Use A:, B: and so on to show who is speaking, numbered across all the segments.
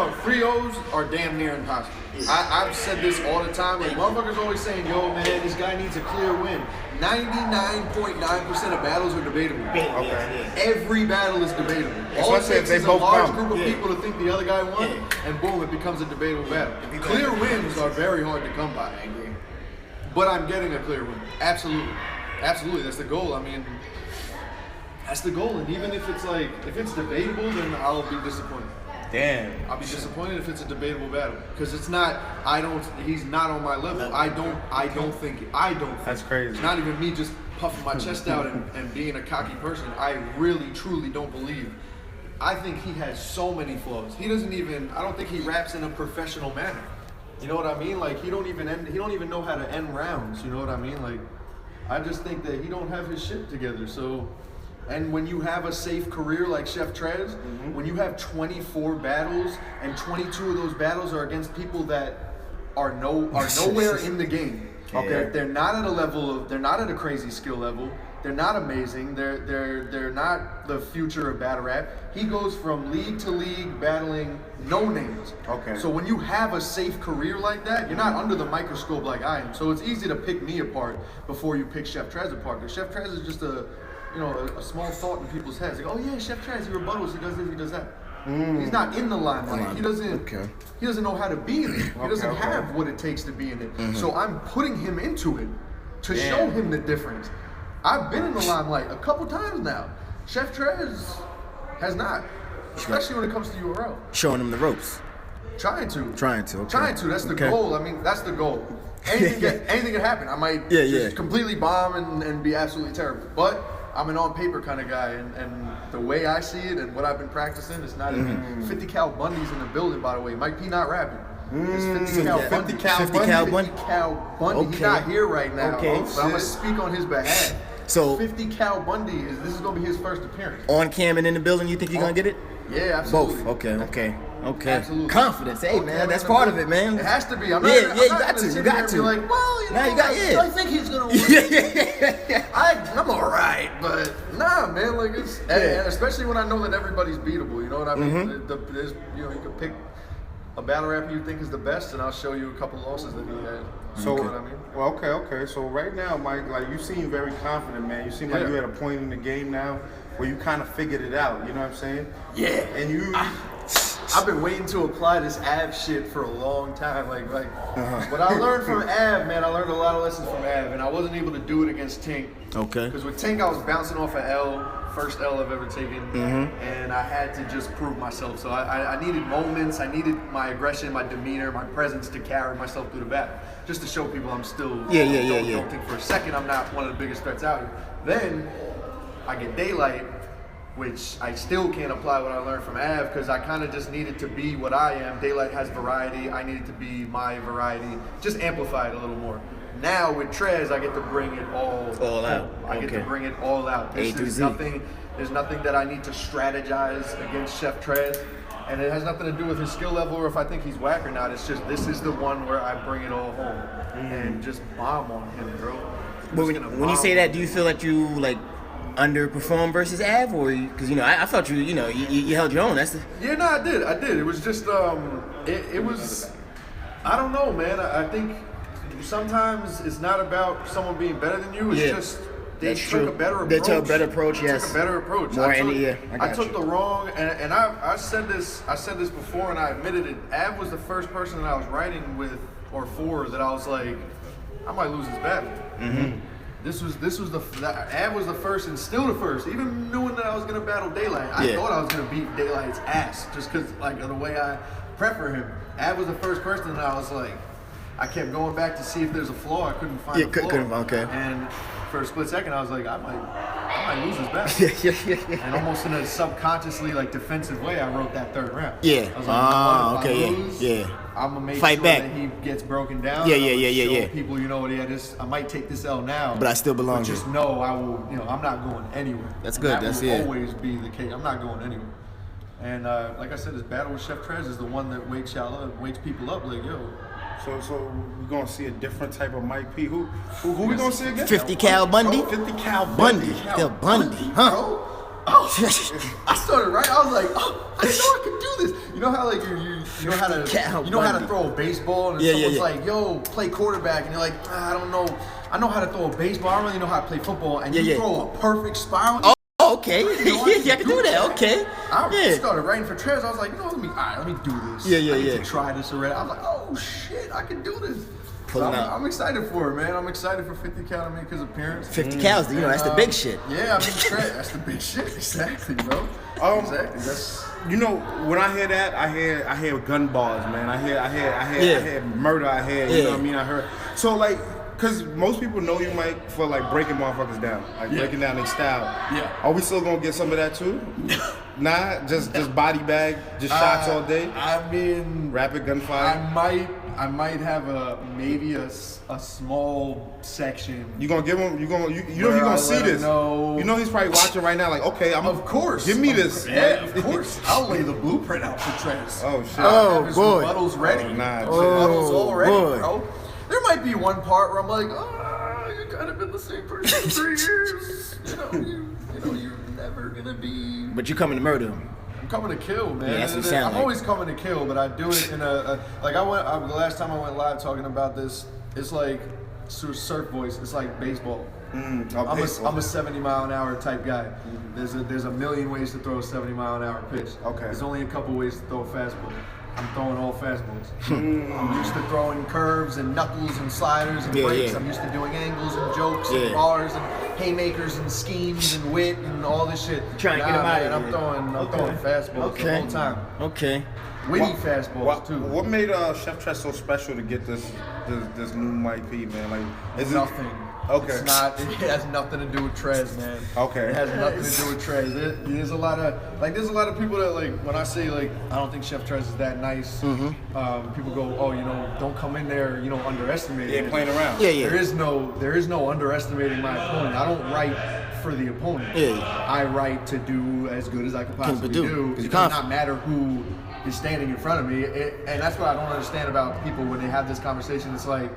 A: No, 3-0s are damn near impossible. I've said this all the time. Like, motherfuckers always saying, yo, man, this guy needs a clear win. 99.9% of battles are debatable.
B: Okay.
A: Every battle is debatable. All it takes is a large group of people to think the other guy won, and boom, it becomes a debatable battle. Clear wins are very hard to come by. I agree. But I'm getting a clear win. Absolutely. Absolutely. That's the goal. I mean, that's the goal. And even if it's like, if it's debatable, then I'll be disappointed.
B: Damn.
A: I'll be disappointed if it's a debatable battle. Because it's not, he's not on my level. I don't think.
B: That's crazy.
A: It's not even me just puffing my chest out and being a cocky person. I really, truly don't believe. I think he has so many flaws. I don't think he raps in a professional manner. You know what I mean? Like, he don't even know how to end rounds. You know what I mean? Like, I just think that he don't have his shit together. So, and when you have a safe career like Chef Trez, when you have 24 battles and 22 of those battles are against people that are nowhere in the game. Okay, they're not at a level of, they're not at a crazy skill level. They're not amazing. They're not the future of battle rap. He goes from league to league battling no names.
B: Okay.
A: So when you have a safe career like that, you're not under the microscope like I am. So it's easy to pick me apart before you pick Chef Trez apart. Because Chef Trez is just a small thought in people's heads. Like, oh yeah, Chef Trez, he rebuttals, he does this, he does that. He's not in the limelight. He doesn't know how to be in it. He doesn't have what it takes to be in it. So I'm putting him into it to show him the difference. I've been in the limelight a couple times now. Chef Trez has not, especially when it comes to URL.
C: Showing him the ropes.
A: Trying to.
C: Okay.
A: That's the goal. I mean, that's the goal. Anything can happen. I might just completely bomb and be absolutely terrible. But I'm an on-paper kind of guy, and the way I see it and what I've been practicing is not even 50 Cal Bundy's in the building, by the way. Mike P not rapping. It's 50 Cal Bundy.
C: 50 Cal Bundy?
A: 50 Cal Bundy.
C: Okay.
A: He's not here right now.
C: Okay.
A: But I'm going to speak on his behalf.
C: So
A: 50 Cal Bundy, this is going to be his first appearance.
C: On cam and in the building, you think you're going to get it?
A: Yeah, absolutely.
C: Both. Okay.
A: Absolutely.
C: Confidence. Hey, man, that's part of it, man.
A: It has to be.
C: You got to.
A: Be like, well, you know, I think he's going to win. I'm all right, but nah, man, like it's, and especially when I know that everybody's beatable, you know what I mean? You can pick a battle rapper you think is the best, and I'll show you a couple losses that he had.
B: So,
A: you know what I mean?
B: Well, okay. So right now, Mike, like you seem very confident, man. You seem like you're at a point in the game now where you kind of figured it out. You know what I'm saying?
A: Yeah.
B: And
A: I've been waiting to apply this Av shit for a long time. Like what I learned from Av, man, I learned a lot of lessons from Av, and I wasn't able to do it against Tink.
C: Okay.
A: Because with Tink, I was bouncing off an L, first L I've ever taken, and I had to just prove myself. So I needed moments, I needed my aggression, my demeanor, my presence to carry myself through the battle, just to show people I'm still. Don't think for a second I'm not one of the biggest threats out here. Then I get Daylight, which I still can't apply what I learned from Av because I kind of just needed to be what I am. Daylight has variety. I needed to be my variety, just amplify it a little more. Now with Trez, I get to bring it all
C: out.
A: I get to bring it all out. There's nothing that I need to strategize against Chef Trez, and it has nothing to do with his skill level or if I think he's whack or not. It's just this is the one where I bring it all home and just bomb on him, bro.
C: But when you say that, do you feel like you like underperformed versus Av, or because I felt you held your own.
A: I did. It was just it was, I don't know, man. I think sometimes it's not about someone being better than you. It's just they took a better approach.
C: They took a better approach. Yes.
A: Took a better approach. I took the wrong, and I said this before, and I admitted it. Av was the first person that I was writing with or for that I was like, I might lose this battle. This was Av was the first and still the first. Even knowing that I was gonna battle Daylight, I thought I was gonna beat Daylight's ass just because like of the way I prep for him. Av was the first person and I was like, I kept going back to see if there's a flaw. I couldn't find a flaw.
C: Okay.
A: And for a split second, I was like, I might lose this battle. And almost in a subconsciously like defensive way, I wrote that third round.
C: Yeah.
A: I was like,
C: okay.
A: I'm gonna make
C: Fight
A: sure
C: back.
A: that he gets broken down.
C: Yeah.
A: People, I might take this L now,
C: but I still belong.
A: But just know I will. I'm not going anywhere.
C: That's good.
A: That will always be the case. I'm not going anywhere. And like I said, this battle with Chef Trez is the one that wakes people up. Like, yo.
B: So we're gonna see a different type of Mike P. Who we gonna see again?
C: 50 Cal Bundy.
B: 50 Cal
C: Bundy.
B: Bundy.
C: The Bundy, huh?
A: I started right. I was like, I didn't know I could do this. You know how like you know how to throw a baseball and someone's like, yo, play quarterback, and you're like, I don't know. I know how to throw a baseball. I don't really know how to play football. And you throw a perfect spiral.
C: Oh, okay. I can do that. Okay.
A: I started writing for Trez. I was like, you know, let me do this. I need to try this already. I was like, oh shit, I can do this. So I'm excited for it, man. I'm excited for 50 cal to make his appearance.
C: 50 cals, you know, that's the big shit.
A: Yeah, I mean, that's the big shit. Exactly, bro. Exactly. That's.
B: You know, when I hear that, I hear gun bars, man. I hear murder. I hear, you know what I mean? I heard. So like, cause most people know you, Mike, for like breaking motherfuckers down, like breaking down their style. Yeah. Are we still gonna get some of that too? Nah, just body bag, just shots all day.
A: I mean,
B: rapid gunfire.
A: I might have maybe a small section.
B: You gonna give him? You know he's gonna see this. You know he's probably watching right now. Like, okay,
A: of course.
B: Give me this.
A: Yeah, of course. I'll lay the blueprint out for Trez.
B: Oh shit.
C: Oh boy.
A: Rebuttals ready.
C: Rebuttals
A: all ready, bro. There might be one part where I'm like, you kind of been the same person for 3 years. You know, you're never gonna be.
C: But you coming to murder him.
A: I'm coming to kill, man.
C: Yeah, that's what it sounds
A: I'm always coming to kill, but I do it in like the last time I went live talking about this. It's like surf voice. It's like baseball. I'm a 70 mile an hour type guy. There's a million ways to throw a 70 mile an hour pitch.
B: Okay.
A: There's only a couple ways to throw a fastball. I'm throwing all fastballs. I'm used to throwing curves and knuckles and sliders and breaks. I'm used to doing angles and jokes and bars and haymakers and schemes and wit and all this shit.
C: Trying to get them out of here.
A: I'm throwing fastballs the whole time.
C: Okay.
A: Witty fastballs too.
B: What made Chef Trez so special to get this new Mike P, man? Like, is
A: nothing.
B: Okay.
A: It has nothing to do with Trez, man.
B: Okay.
A: It has nothing to do with Trez. There's a lot of people that like when I say like I don't think Chef Trez is that nice. People go, oh, don't come in there, underestimate.
B: Yeah, playing around.
C: Yeah.
A: There is no underestimating my opponent. I don't write for the opponent.
C: Yeah.
A: I write to do as good as I can possibly do. It does not matter who is standing in front of me, and that's what I don't understand about people when they have this conversation. It's like,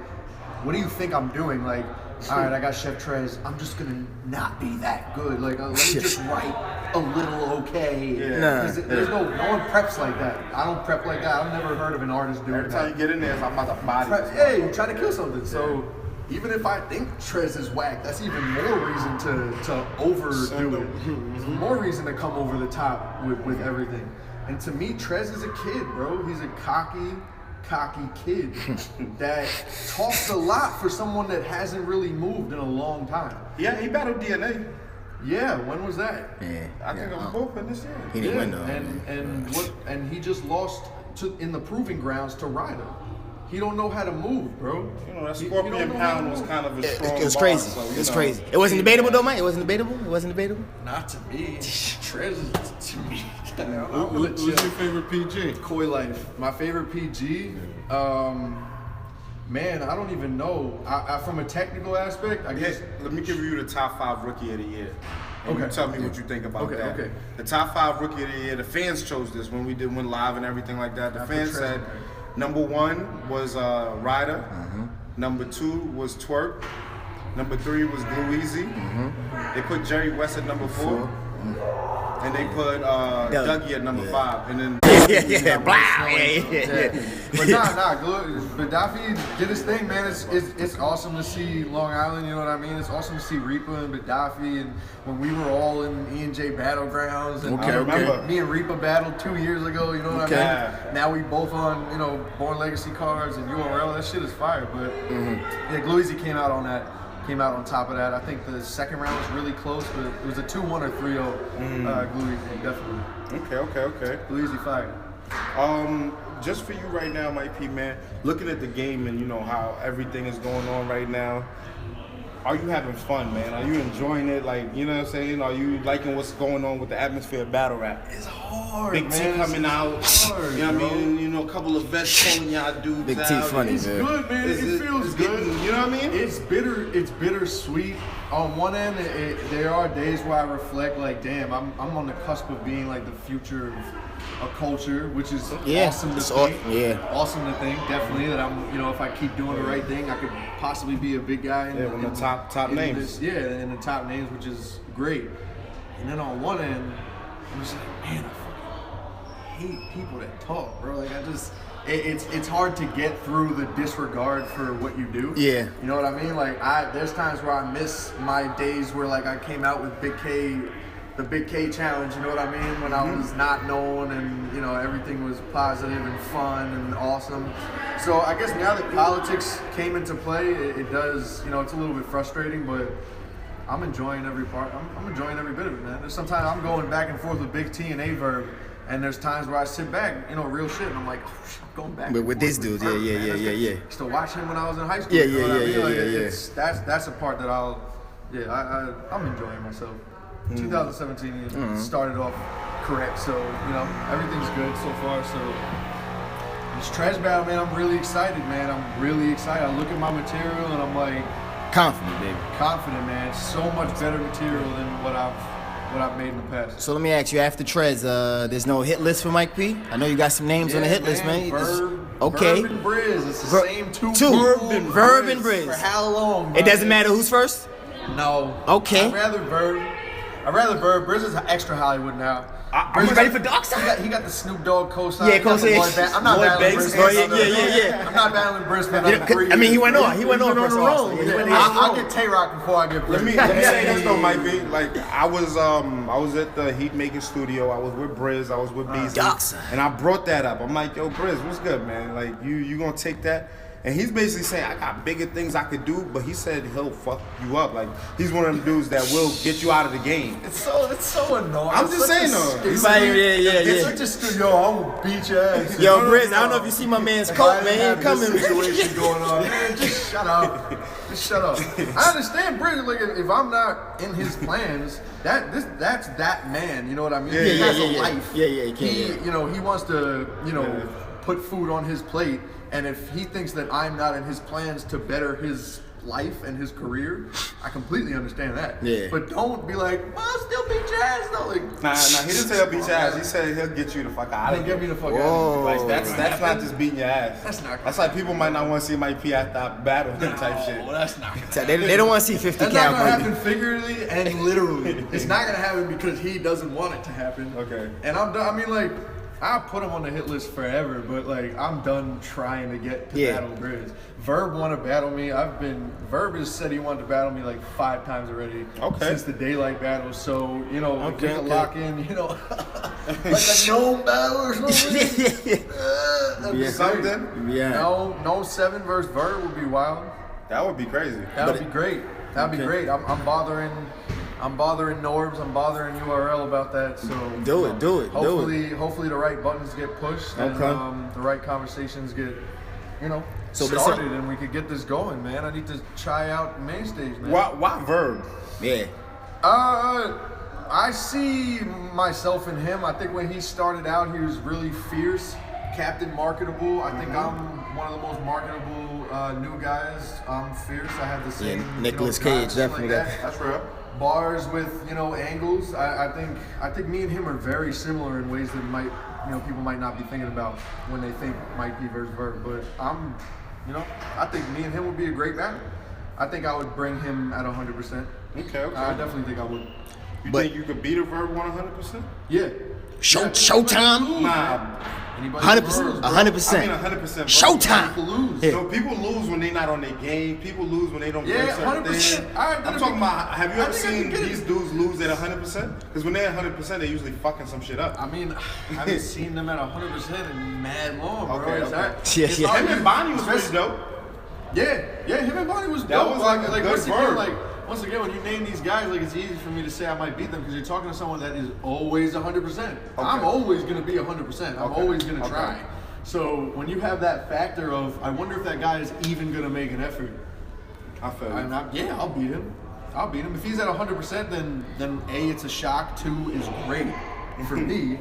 A: what do you think I'm doing? Like, all right, I got Chef Trez. I'm just gonna not be that good. Like, let me just write a little okay. There's no one preps like that. I don't prep like that. I've never heard of an artist doing that.
B: Every time you get in there, I'm about to body.
A: Hey, you trying to kill something. So even if I think Trez is whack, that's even more reason to overdo it. More reason to come over the top with everything. And to me, Trez is a kid, bro. He's a cocky kid that talks a lot for someone that hasn't really moved in a long time.
B: Yeah, he battled DNA.
A: Yeah, when was that?
C: Yeah,
B: I think it was both in this year.
C: He didn't win though.
A: And he just lost in the proving grounds to Ryder. He don't know how to move, bro.
B: That Scorpion Pound was kind of a strong
C: It was
B: bar,
C: crazy.
B: so,
C: It was crazy. It wasn't debatable though, Mike. It wasn't debatable.
A: Not to me. Trez is to me.
B: Who's your favorite PG?
A: Koi Life. My favorite PG. Man, I don't even know. I from a technical aspect, I guess.
B: Let me give you the top 5 rookie of the year. And you tell me what you think about that.
A: Okay.
B: The top 5 rookie of the year. The fans chose this when we went live and everything like that. The fans said number 1 was Ryder. Number 2 was Twerk. Number 3 was Gluezy. They put Jerry West at number 4. And they put Dougie at number 5, and then
A: But Gaddafi did his thing, man. It's awesome to see Long Island. You know what I mean? It's awesome to see Reaper and Gaddafi, and when we were all in E&J Battlegrounds, and
B: I remember
A: me and Reaper battled 2 years ago. You know what I mean? Now we both on Born Legacy cards and URL. That shit is fire. But Gluezy came out on that. Came out on top of that. I think the second round was really close, but it was a 2-1 or 3-0 Gluezy, definitely.
B: Okay.
A: Gluezy fire.
B: Just for you right now, Mike P, man, looking at the game and how everything is going on right now, are you having fun, man? Are you enjoying it? Like, you know what I'm saying? Are you liking what's going on with the atmosphere of battle rap?
A: It's hard,
B: Big T coming out.
A: Hard,
B: you know what I mean? A couple of vets calling y'all dudes
C: Big
B: out.
C: T funny,
A: it's
C: man.
A: Good, man. It feels good.
B: You know what I mean?
A: It's bittersweet. On one end, there are days where I reflect like, damn, I'm on the cusp of being like the future of a culture, which is awesome to think. Awesome to think, definitely, that I'm, if I keep doing the right thing, I could possibly be a big guy.
B: One of the top names.
A: In the top names, which is great. And then on one end, I'm just like, man, I fucking hate people that talk, bro. Like, it's hard to get through the disregard for what you do.
C: Yeah.
A: You know what I mean? Like, there's times where I miss my days where, like, I came out with Big K, the Big K challenge, you know what I mean? When I was not known and, you know, everything was positive and fun and awesome. So I guess now that politics came into play, it does, you know, it's a little bit frustrating, but I'm enjoying every part. I'm enjoying every bit of it, man. There's sometimes I'm going back and forth with Big T and Verb, and there's times where I sit back, you know, real shit, and I'm like, oh, shit, I'm going back.
C: But with this dude, yeah.
A: Used to watch him when I was in high school.
C: Yeah.
A: That's a part that I'm enjoying myself. 2017 started off correct, so you know everything's good so far. So this trash battle, man, I'm really excited, man. I'm really excited. I look at my material and I'm like
C: Confident, baby.
A: confident, man. So much better material than what I've made in the past.
C: So let me ask you, after Trez, there's no hit list for Mike P? I know you got some names on the hit list, man. Okay.
A: Verb and Briz. It's the same two.
C: Verb and Briz.
A: For how long?
C: It doesn't matter who's first?
A: No.
C: Okay.
A: I'd rather Verb. Briz is extra Hollywood now.
C: Are you ready for Dark Side?
A: He got the Snoop Dogg co-sign.
C: Yeah, co-sign.
A: I'm not battling Briz.
C: Yeah.
A: I'm not battling Briz for another 3 years.
C: I mean, he went on the roll.
A: I'll get Tay-Rock before I get Briz.
B: Let me say this though, Mike B. Like I was at the Heat Making Studio. I was with Briz. I was with Beasley, and I brought that up. I'm like, yo, Briz, what's good, man? Like you gonna take that? And he's basically saying, I got bigger things I could do, but he said he'll fuck you up. Like, he's one of them dudes that will get you out of the game.
A: It's so annoying.
B: I'm just saying, though.
C: He's like,
A: It's such a studio. I will beat your ass.
C: Yo, Briz, I don't know if you see my man's coat, man. He coming.
A: Situation going on. Man, just shut up. Just shut up. I understand, Briz. Like, if I'm not in his plans, that's that man. You know what I mean? He has a life.
C: He can.
A: You know, he wants to, put food on his plate. And if he thinks that I'm not in his plans to better his life and his career, I completely understand that.
C: Yeah.
A: But don't be like, well, I'll still beat your ass though. Like,
B: Nah, he didn't say he'll beat your ass. He said he'll get you the fuck out of here.
A: Get me the fuck out of here.
B: Like that's not just beating your ass.
A: That's not.
B: That's like people might not want to see Mike P after a battle type shit.
A: Well, that's not.
C: They don't want to see 50
A: That's not gonna
C: cal.
A: happen figuratively and literally. It's not gonna happen because he doesn't want it to happen.
B: Okay.
A: And I'm done. I mean, like, I'll put him on the hit list forever, but like I'm done trying to get to battle Briz. Verb want to battle me. Verb has said he wanted to battle me like 5 times already since the daylight battle. So we can lock in, like a gnome battle or something.
B: Something.
C: Yeah.
A: No 7 versus Verb would be wild.
B: That would be crazy.
A: That would be great. That'd be great. I'm bothering Norbs, I'm bothering URL about that. So
C: do it.
A: Hopefully the right buttons get pushed and the right conversations get, started and we could get this going, man. I need to try out main stage, man.
B: Why Verb?
C: Yeah.
A: I see myself in him. I think when he started out, he was really fierce, Captain Marketable. I think I'm one of the most marketable new guys. I'm fierce. I have the same.
C: Yeah, Nicolas Cage definitely.
A: That's real. Bars with angles. I think me and him are very similar in ways that people might not be thinking about when they think Mike P versus Verb. But I think me and him would be a great battle. I think I would bring him at 100%.
B: Okay.
A: I definitely think I would.
B: You think you could beat a Verb 100%?
A: Yeah.
C: Showtime.
B: Nah.
C: 100%. 100%.
B: I mean 100%.
C: Showtime.
A: People lose.
C: Yeah.
B: So people lose when they're not on their game. People lose when they don't break certain
A: 100%.
B: things. I'm talking about, have you ever seen these dudes lose at 100%? Because when they're at 100%, they're usually fucking some shit up.
A: I mean, I haven't seen them at 100% in mad long, bro.
B: Okay.
C: Yeah.
B: Him and Bonnie was pretty dope.
A: Yeah, him and Bonnie was dope.
B: That was like a good verb.
A: Once again, when you name these guys, it's easy for me to say I might beat them because you're talking to someone that is always 100%. Okay. I'm always going to be 100%. I'm always going to try. So when you have that factor of, I wonder if that guy is even going to make an effort.
B: I feel
A: yeah, I'll beat him. If he's at 100%, then A, it's a shock. 2 is great for me.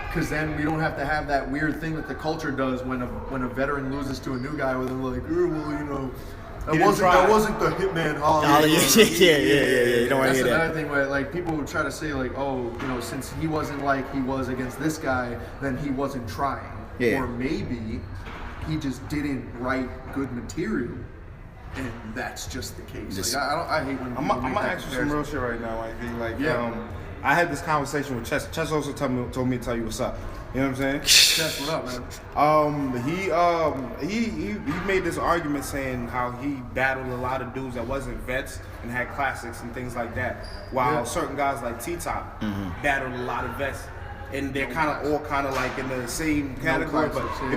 A: Because then we don't have to have that weird thing that the culture does when a veteran loses to a new guy where they're like, that wasn't the Hitman Holly.
C: Yeah. You don't want to hear that.
A: That's another thing where people would try to say since he wasn't like he was against this guy, then he wasn't trying.
C: Yeah.
A: Or maybe he just didn't write good material, and that's just the case. I hate when
B: I'm gonna ask you some real shit right now. I had this conversation with Chess. Chess also told me to tell you what's up. You know what I'm saying?
A: Chess, what up, man?
B: He made this argument saying how he battled a lot of dudes that wasn't vets and had classics and things like that, while certain guys like T-Top battled a lot of vets. And they're kind of all kind of like in the same category,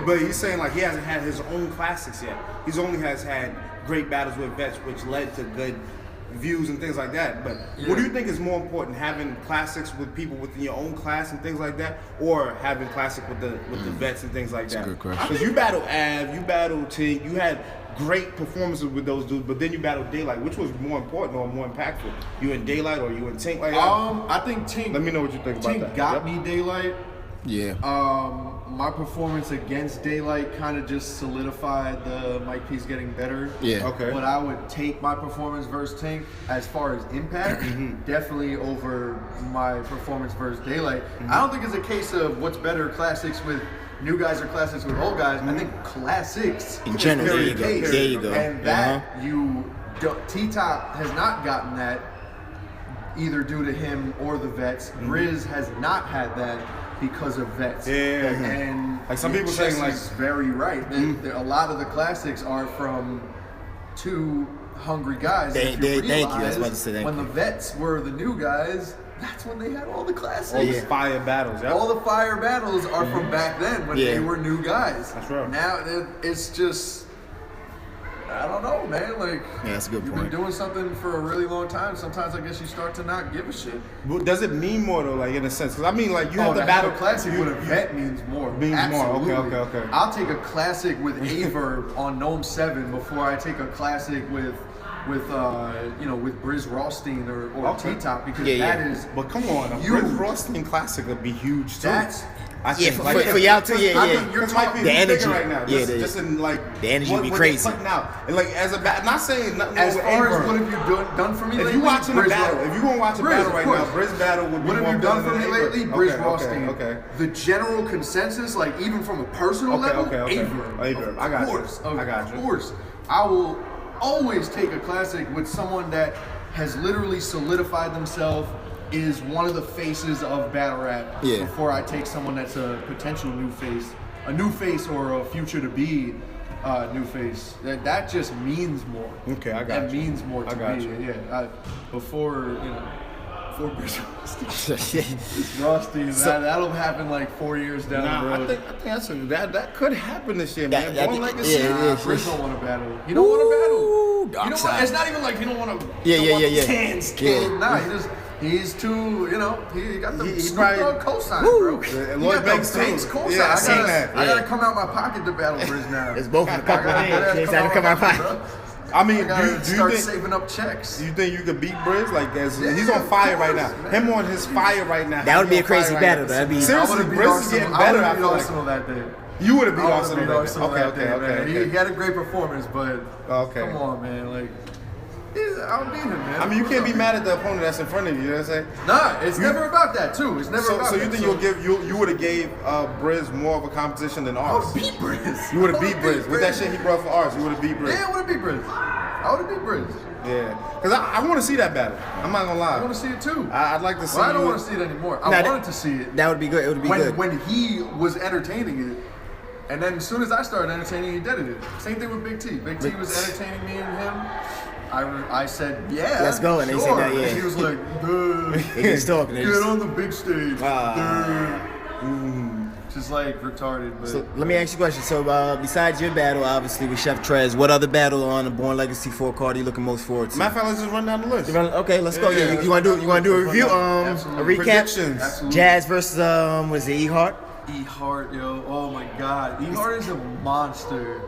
B: but he's saying like he hasn't had his own classics yet. He's only has had great battles with vets, which led to good views and things like that. But what do you think is more important, having classics with people within your own class and things like that, or having classic with the vets and things like that?
C: That's a good question.
B: Because you battled Av, you battled T, you had great performances with those dudes, but then you battled Daylight. Which was more important or more impactful? You in Daylight or you in Tink? Like
A: I think Tink.
B: Let me know what you think about
A: Tink
B: that.
A: got me Daylight.
C: Yeah.
A: My performance against Daylight kind of just solidified the Mike P's getting better.
C: Yeah.
B: Okay.
A: But I would take my performance versus Tink as far as impact, definitely over my performance versus Daylight. I don't think it's a case of what's better, classics with new guys or classics with old guys. I think classics
C: In general,
A: is
C: there you
A: the
C: go.
A: case.
C: There you go.
A: And that T-Top has not gotten that either due to him or the vets. Briz has not had that because of vets.
B: Yeah.
A: And
B: like some people saying like
A: is very right. A lot of the classics are from two hungry guys.
C: Thank you. I was about to say thank
A: when
C: you.
A: the vets were the new guys, that's when they had all the classics.
B: all the fire battles. Yep.
A: All the fire battles are from back then when they were new guys.
B: That's right.
A: Now it's just, I don't know, man. Like,
C: that's a good
A: you've
C: point.
A: been doing something for a really long time. Sometimes I guess you start to not give a shit.
B: But does it mean more though, like in a sense? Because I mean, like you have
A: To
B: to battle
A: classic with a vet means more.
B: Means more.
A: Absolutely.
B: Okay.
A: I'll take a classic with Aver on Gnome 7 before I take a classic with Briz Rothstein or T-Top, because that is.
B: But come on, a
A: huge.
B: Briz Rothstein classic would be huge too.
C: For y'all too,
B: You're talking
C: the energy
B: right now. Just in like
C: the energy
B: what
C: be
B: they're
C: crazy.
B: putting out. And like as a not saying nothing
A: As
B: over
A: far
B: Aver.
A: as what have you done for me lately?
B: If you watching a
A: Briz
B: battle, if you gonna watch a battle right now, Briz battle would be
A: what
B: more
A: have you done for
B: better
A: me
B: than
A: lately?
B: Aver.
A: Briz Rothstein.
B: Okay.
A: The general consensus, like even from a personal level, Aver.
B: I got you.
A: Of course. I will always take a classic with someone that has literally solidified themselves, is one of the faces of battle rap, before I take someone that's a potential new face or a future to be new face. That just means more.
B: Okay, I got you.
A: That means more to me. Yeah. Before Rothstein, that'll happen like 4 years down the road.
B: I think that could happen this year, man.
A: Briz don't want to battle. He don't want to battle. You know what? It's not even like he don't want to. Chance kid. Nah, he's too. He got the Snoop Dogg cosign, bro.
B: And Lloyd Banks too.
A: Cosign.
B: Yeah, I seen that.
A: I gotta come out my pocket to battle Briz now.
C: It's both in a couple of days. It's time to come out my pocket.
B: I mean,
A: I
B: do you
A: start
B: think
A: saving up checks?
B: you think you could beat Briz? Like, he's on fire right now.
A: Man.
B: Him on his fire right now.
C: That would be a crazy battle. That'd be
B: seriously. Briz is getting better.
A: I would have beat Arsenal that day.
B: You would have beat
A: I
B: Arsenal that day. Okay.
A: He had a great performance, but
B: Okay.
A: come on, man. Like, I'll beat him, man.
B: I mean, you can't be mad at the opponent that's in front of you. You know what I'm saying?
A: Nah, it's never about that too. It's never about
B: So
A: that.
B: you think you would have gave Briz more of a competition than
A: I
B: ours?
A: would have beat Briz.
B: You would have beat Briz with that shit he brought for ours. You would have beat Briz.
A: Yeah, I would have beat Briz. I would have beat Briz.
B: Yeah, because I want to see that battle. I'm not gonna lie.
A: I want to see it too.
B: I'd like to see.
A: Well, I don't want to see it anymore. I wanted to see it.
C: That would be good. It would be good.
A: When he was entertaining it, and then as soon as I started entertaining, he did it. Same thing with Big T. Big T was entertaining me and him. I said, yeah,
C: let's go, and
A: sure.
C: they said that, yeah.
A: And he was like, duh.
C: They just talking.
A: Get on the big stage. Just like retarded. But
C: So let me ask you a question. So besides your battle, obviously with Chef Trez, what other battle on the Born Legacy 4 card are you looking most forward to?
B: Matter of fact, let's just run down the list.
C: Okay, let's go. Yeah, you want to do a review? A recap?
B: Predictions.
A: Absolutely.
C: Jazz versus what is it? E-Hart?
A: E-Hart, yo. Oh my God. E-Hart is a monster.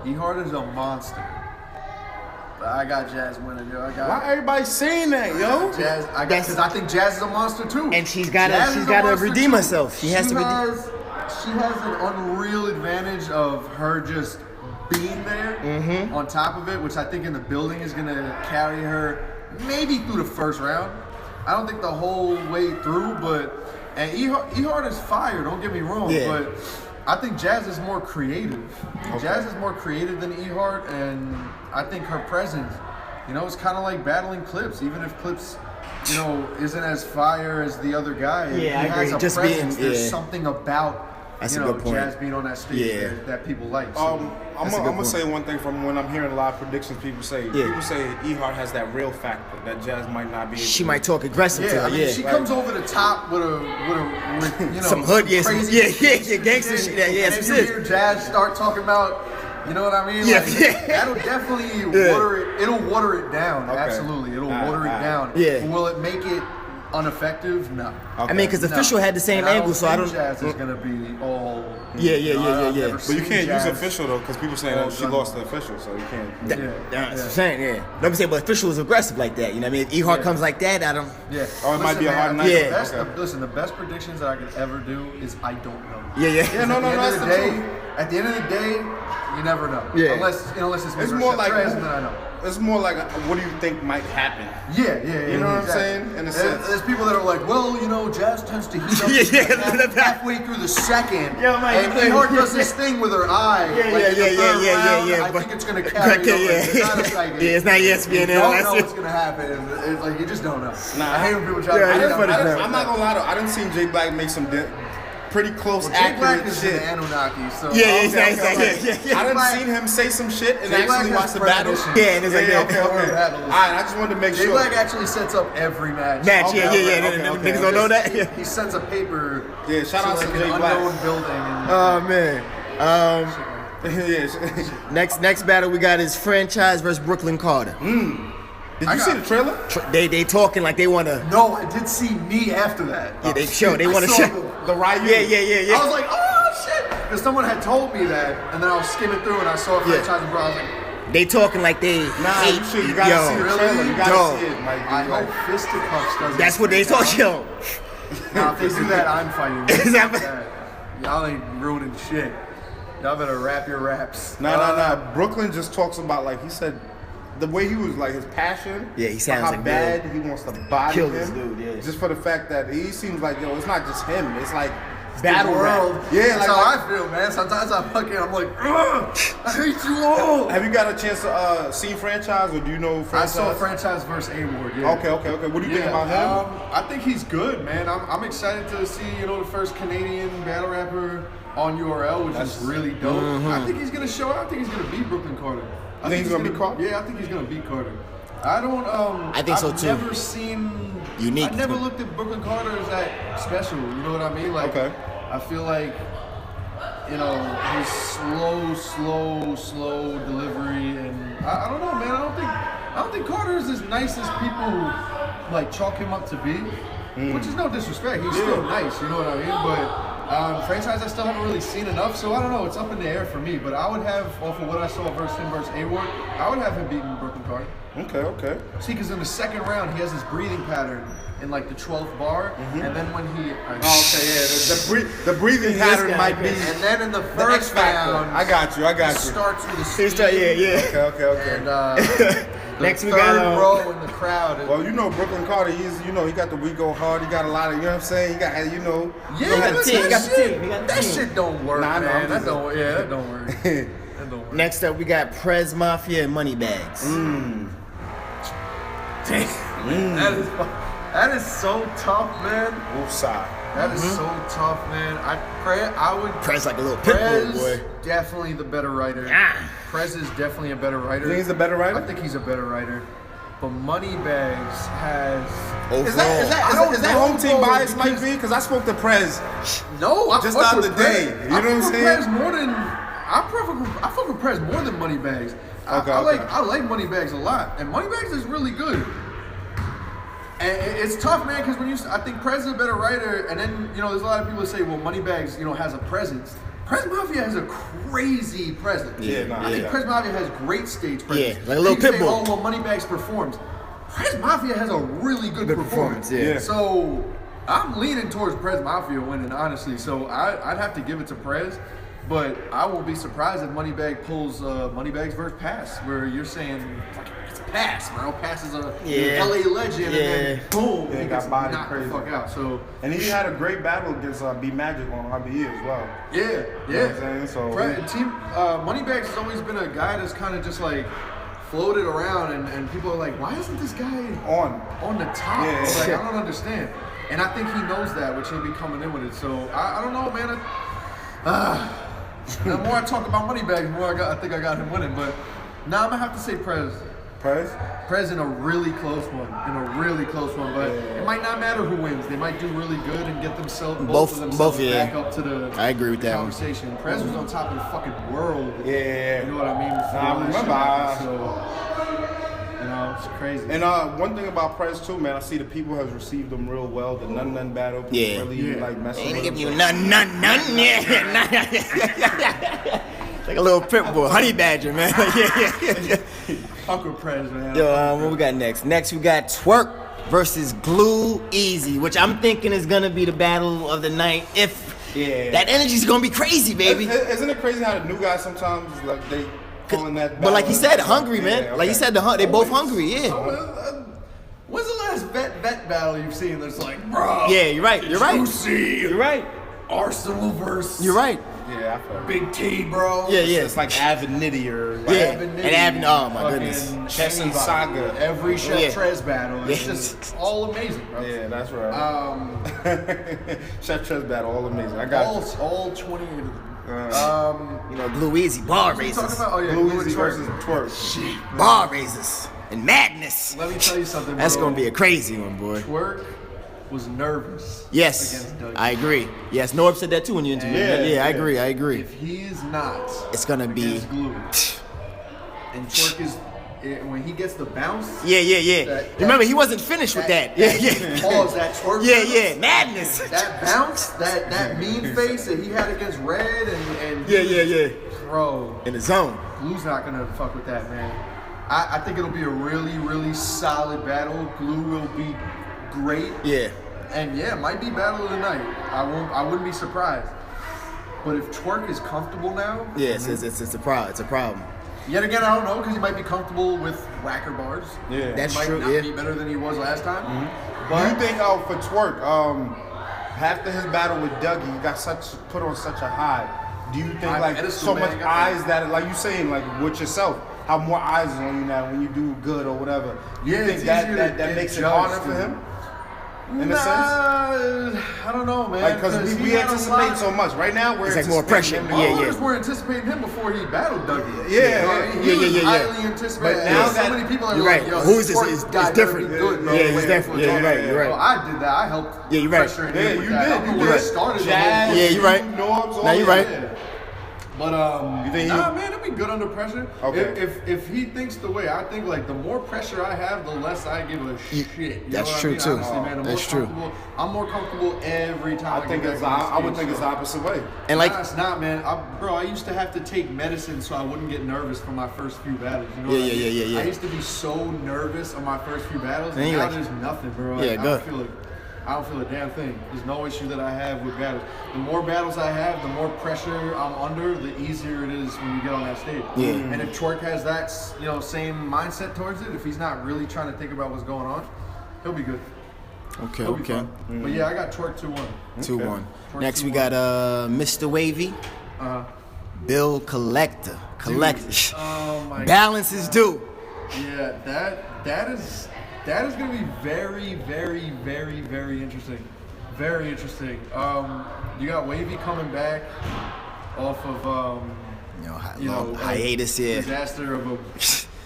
A: E-Hart is a monster. I got Jazz winning, yo.
B: Why everybody saying that, yo?
A: Jazz. Because I think Jazz is a monster too.
C: And she's gotta redeem herself. She has to redeem.
A: She has an unreal advantage of her just being there on top of it, which I think in the building is gonna carry her maybe through the first round. I don't think the whole way through, and E-Hart is fire. Don't get me wrong, but I think Jazz is more creative. Jazz is more creative than E-Hart, and I think her presence, it's kind of like battling Clips. Even if Clips you know, isn't as fire as the other guy.
C: Yeah,
A: he
C: I
A: has
C: agree.
A: a
C: Just
A: presence.
C: being,
A: There's something about
C: That's
A: you
C: a
A: know
C: good point.
A: Jazz being on that stage that people like. So,
B: I'm gonna say one thing from when I'm hearing a lot of predictions. People say E-Heart has that real factor that Jazz might not be.
C: She might talk aggressive to her.
A: I mean, she comes over the top with you know,
C: some hood,
A: crazy
C: gangster shit. Yeah,
A: and
C: some
A: then you hear Jazz start talking about, you know what I mean? Like, that'll definitely water it. It'll water it down.
B: Okay.
A: Absolutely, it'll water it down.
C: Yeah.
A: But will it make it ineffective? No.
C: I mean, because the official had the same angle, so I don't.
A: Jazz is gonna be all.
C: Yeah.
B: But you can't use official though, because people saying that she lost the official, so you can't.
C: That's what I'm saying. Let me say, but official is aggressive like that. You know what I mean? If E-Heart comes like that, I don't.
A: Yeah.
B: Oh, it might be a hard night.
C: Yeah.
A: Listen, the best predictions that I could ever do is I don't know.
C: Yeah.
B: No, that's the truth.
A: At the end of the day, you never know.
C: Yeah.
A: Unless it's
B: more like
A: Trez, then I know.
B: It's more like, what do you think might happen?
A: Yeah.
B: You know what I'm saying? In a sense.
A: There's people that are like, well, you know, Jazz tends to heat up halfway through the second. And E-Heart does this thing with her eye. I think it's going to carry over. It's not a psychic.
C: Yeah, it's not ESPN.
A: You don't know what's going to happen. It's like, you just don't know.
B: Nah,
A: I hate when people try to
B: I'm not going to lie, though. I didn't see Jay Black make some pretty close,
A: Jay Black
B: accurate
A: is
B: shit.
A: an Anunnaki, so
C: Yeah.
B: I didn't seen him say some shit and
A: Jay Black
B: actually
A: has
B: watch the battle.
A: premonition.
C: Yeah, and it's like
B: Okay.
A: All
B: All right, I just wanted to make
A: Jay
B: sure.
A: Black actually sets up every match.
C: Niggas don't know that. Yeah.
A: He sends a paper.
B: Yeah, shout out to
A: like
B: Jay
A: an
B: Black.
A: unknown building. And,
C: Oh man. Next battle we got is Franchise versus Brooklyn Carter.
B: Did you see the trailer?
C: They talking like they wanna.
A: No, I did see me after that.
C: Yeah, they wanna show
B: the Ryu.
C: Yeah.
A: I was like, oh shit, because someone had told me that, and then I was skimming through and I saw Franchise and Bro. I was like,
C: they talking like they hate.
B: You gotta see the trailer. You gotta see it.
A: I hope Fisticuffs does.
C: That's what they talk. Yo.
A: Now if they do that, I'm fighting. Y'all ain't ruining shit. Y'all better rap your raps.
B: Nah. Brooklyn just talks about, like he said, the way he was, like his passion.
C: Yeah, he sounds
B: how
C: like
B: bad he wants to body
C: kill
B: him.
C: this dude. Yeah.
B: Just for the fact that he seems like, it's not just him. It's like
A: The
B: battle
A: world.
B: rap. Yeah,
A: that's how I feel, man. Sometimes I'm like, ugh, I hate you all.
B: Have you got a chance to see Franchise, or do you know Franchise?
A: I saw Franchise versus A-Ward, yeah.
B: Okay. What do you think about him?
A: I think he's good, man. I'm excited to see, the first Canadian battle rapper on URL, which is really dope. I think he's gonna show out. I think he's gonna beat Brooklyn Carter.
B: I think he's gonna beat Carter?
A: Yeah, I think he's gonna beat Carter. I think
C: so, too.
A: I've never seen
C: Unique.
A: I never looked at Brooklyn Carter as that special. You know what I mean? Like, I feel like, his slow delivery, and I don't know, man. I don't think Carter is as nice as people like chalk him up to be. Which is no disrespect. He's still nice. You know what I mean? But Franchise, I still haven't really seen enough, so I don't know. It's up in the air for me. But I would have, off of what I saw versus A-Ward, I would have him beating Brooklyn Carter.
B: Okay.
A: See, because in the second round, he has his breathing pattern in like the 12th bar, and then when he...
B: the breathing pattern might be...
A: And then in the first round...
B: I got you.
A: He starts with a speed.
B: Okay.
A: And
C: next we
A: third
C: got
A: row in the crowd.
B: Well, Brooklyn Carter, he's, he got the We Go Hard. He got a lot of, you know what I'm saying? He got,
A: that shit don't work, man. That don't work. That don't work.
C: Next up, we got Prez Mafia and Moneybags.
A: That is so tough, man.
B: Woosah.
A: That is so tough, man. I would.
C: Prez like a little pit bull boy.
A: Definitely the better writer. Prez is definitely a better writer.
B: You think he's a better writer?
A: I think he's a better writer. But Moneybags has.
B: Is that home team bias might be? Because I spoke to Prez.
A: No,
B: just the other day. You know what I'm saying?
A: Prez more than I fuck with Prez more than Moneybags. I like Moneybags a lot, and Moneybags is really good. And it's tough, man, because I think Prez is a better writer, and then there's a lot of people that say, well, Moneybags has a presence. Prez Mafia has a crazy presence. I think Prez Mafia has great stage presence.
C: Yeah, like a little pit bull.
A: Oh, well, Moneybags performs. Prez Mafia has a really good performance.
C: Yeah.
A: So I'm leaning towards Prez Mafia winning, honestly. So I'd have to give it to Prez. But I won't be surprised if Moneybag pulls Moneybags versus Pass, where you're saying it's a Pass, bro. Pass is a LA legend, and then boom, he gets knocked the fuck out. So,
B: and he had a great battle against B Magic on RBE as well.
A: Yeah.
B: You know what I'm saying? So
A: Moneybags has always been a guy that's kind of just like floated around, and people are like, why isn't this guy on the top?
B: Yeah.
A: Like, I don't understand. And I think he knows that, which he'll be coming in with it. So I don't know, man. The more I talk about Moneybag, the more I think I got him winning. But now I'm gonna have to say Prez. Prez in a really close one. But it might not matter who wins. They might do really good and get themselves both back up to the
C: I agree with that
A: conversation. Prez was on top of the fucking world.
B: Yeah.
A: You know what I mean?
B: I remember.
A: So, you know, it's crazy.
B: And one thing about Prez too, man, I see the people has received them real well. The none battle, people really like messing with
C: Ain't
B: him.
C: give you none, yeah. Like a little pit bull, honey badger, man. yeah.
A: Fuck with Prez, man.
C: Yo, what we got next? Next we got Twerk versus Glue Easy, which I'm thinking is gonna be the battle of the night. If that energy's gonna be crazy, baby.
B: Isn't it crazy how the new guys sometimes like they calling that?
C: But like you said, hungry, man.
B: Yeah, okay.
C: Like you said, they both hungry, yeah.
A: When's the last vet battle you've seen that's like, bro?
C: Yeah, you're right.
A: You're
C: right.
A: Arsenal versus.
C: You're right.
B: Yeah, I feel it.
A: Big T, bro.
C: Yeah.
B: It's like Avenidity or
C: And oh my goodness.
B: Chess and Saga.
A: Every Chef Trez battle. It's
C: Yeah.
A: just all amazing, bro.
B: Yeah, that's right. Chef Trez battle, all amazing. I got
A: all 28 of them.
C: You know, Glue Easy, bar
A: What you
C: raisers.
A: talking about? Oh yeah,
B: Blue
A: Glue
B: Easy versus
A: Twerk.
B: Twerk.
C: Bar raisers. And madness.
A: Let me tell you something, bro.
C: That's gonna be a crazy one, boy.
A: Twerk was nervous.
C: Yes,
A: against Dougie.
C: I agree. Yes, Norb said that too when you interviewed him. Yeah, I agree.
A: If he is not,
C: It's gonna be.
A: against Glue, and Twerk is when he gets the bounce.
C: Yeah. Remember, he wasn't finished with that. Yeah.
A: Pause that Twerk.
C: Yeah. Madness.
A: That bounce, that mean face that he had against Red and
C: Yeah.
A: bro,
C: In the zone.
A: Glue's not gonna fuck with that, man. I think it'll be a really, really solid battle. Glue will be great.
C: Yeah.
A: And yeah, it might be battle of the night. I wouldn't be surprised. But if Twerk is comfortable now,
C: Yes, it's a problem. It's a problem.
A: yet again, I don't know, because he might be comfortable with whacker bars.
B: Yeah.
C: That's
A: He might
C: true.
A: not
C: Yeah.
A: be better than he was last time.
B: Do
A: But
B: you think for Twerk, after his battle with Dougie, he got put on such a high? Do you think
A: High
B: like
A: pedestal,
B: so
A: man,
B: much
A: you got
B: eyes that like you saying like with yourself, how more eyes is on you now when you do good or whatever? Do you
A: Yeah,
B: think
A: it's
B: that
A: easier to get
B: makes it
A: judged,
B: harder for
A: dude.
B: him? In a sense?
A: I don't know, man.
B: Like, because we anticipate so much. Right now, we're
C: It's like more pressure.
B: anticipating him.
C: Yeah.
A: Others were anticipating him before he battled Dougie.
B: Yeah,
A: You know what I mean? He was
C: yeah.
A: highly anticipated.
B: But now
A: so
B: that-
A: many people are
C: You're
A: like,
C: right.
A: yo,
C: Who is
A: this
C: this?
A: Twerk
C: It's
A: guy better
C: different.
A: be good, bro.
C: Yeah, he's
A: Wait,
C: different.
A: wait,
C: Yeah, you're
A: wait.
C: right, you're right.
A: Well, I did that. I helped
C: Yeah, you're right.
A: pressure him
B: Yeah,
A: with
B: you
A: that.
B: did.
A: I'm the
B: You
A: one that
B: did.
A: started
B: Jazz,
C: Yeah, you're right.
B: Norbs, all
C: Now you're
B: that.
C: right.
A: Yeah. But
B: You think
A: nah, man, it'll be good under pressure.
B: Okay.
A: If he thinks the way I think, like the more pressure I have, the less I give a shit. You
C: That's
A: know what
C: true,
A: I mean?
C: too.
A: Honestly, man, the
C: That's
A: more
C: true.
A: comfortable- I'm more comfortable every time.
B: I think
A: get
B: it's.
A: back on the
B: I would
A: stage,
B: think it's
A: so.
B: the opposite way.
C: And like,
A: Nah, it's not, man. Bro, I used to have to take medicine so I wouldn't get nervous for my first few battles. You know
C: Yeah,
A: what I mean?
C: yeah.
A: I used to be so nervous on my first few battles,
C: And
A: and
C: you
A: now
C: like-
A: there's nothing, bro.
C: Yeah,
A: Like,
C: good.
A: I don't feel a damn thing. There's no issue that I have with battles. The more battles I have, the more pressure I'm under, the easier it is when you get on that stage.
C: Yeah.
A: And if Twerk has that, same mindset towards it, if he's not really trying to think about what's going on, he'll be good.
C: okay.
A: He'll be fun. But yeah, I got Twerk 2-1.
C: 2-1.
A: Twerk
C: Next we
A: 2-1.
C: got Mr. Wavy, Bill Collector.
A: Oh my
C: Balance is due.
A: Yeah, that is going to be very, very, very, very interesting. Very interesting. You got Wavy coming back off of
C: Hiatus here.
A: disaster of a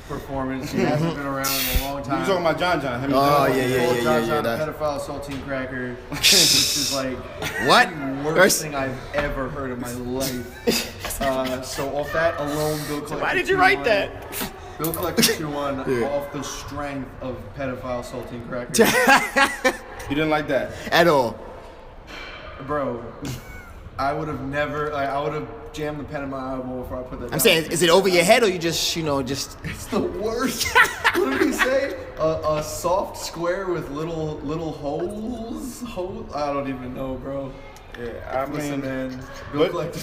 A: performance. He hasn't been around in a long time.
B: You talking about John? Him and
C: Oh,
B: John?
C: yeah.
A: The pedophile saltine cracker, which is like
C: What?
A: the worst thing I've ever heard in my life. So off that alone, Bill Collector.
C: Why did you write that?
A: Bill Collector 2-1 off the strength of pedophile saltine cracker.
B: You didn't like that?
C: At all.
A: Bro, I would have never. I would have jammed the pen in my eyeball before I put that.
C: I'm
A: down.
C: saying, is it over your head or you just,
A: It's the worst. What did he say? A soft square with little holes. I don't even know, bro.
B: Yeah, I
A: Listen,
B: mean,
A: man. Bill
B: but-
A: Collector.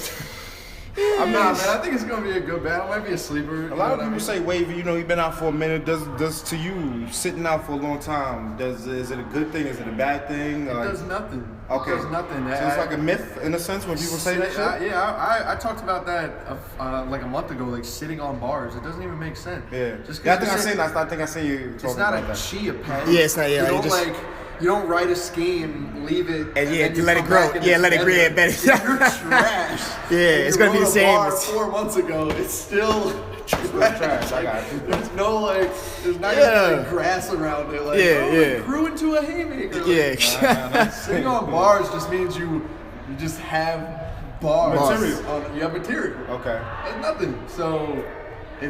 A: I'm not, man. I think it's gonna be a good battle. It might be a sleeper.
B: A lot of people say, Wavy, you know, you've been out for a minute. Does to you sitting out for a long time? Is it a good thing? Is it a bad thing?
A: It does nothing.
B: Okay.
A: It does nothing.
B: So it's like a myth in a sense when people say that shit.
A: I talked about that like a month ago, like sitting on bars. It doesn't even make sense.
B: Yeah.
A: Just
B: I think I seen you talking
A: it's not
B: about
A: a
B: that.
A: chia pet.
C: Yeah, it's not. Yeah,
A: You don't write a scheme, leave it,
C: and yeah,
A: then you
C: let it
A: come
C: grow.
A: back and
C: Yeah,
A: it's
C: let it grow.
A: better.
C: Better.
A: If you're trash.
C: Yeah, it's gonna be the same.
A: Bar 4 months ago, it's still trash.
B: I got it.
A: There's no there's not even grass around it. Like, it grew into a haymaker. Like, sitting on bars just means you just have bars.
B: Material.
A: You have material.
B: Okay.
A: That's nothing. So.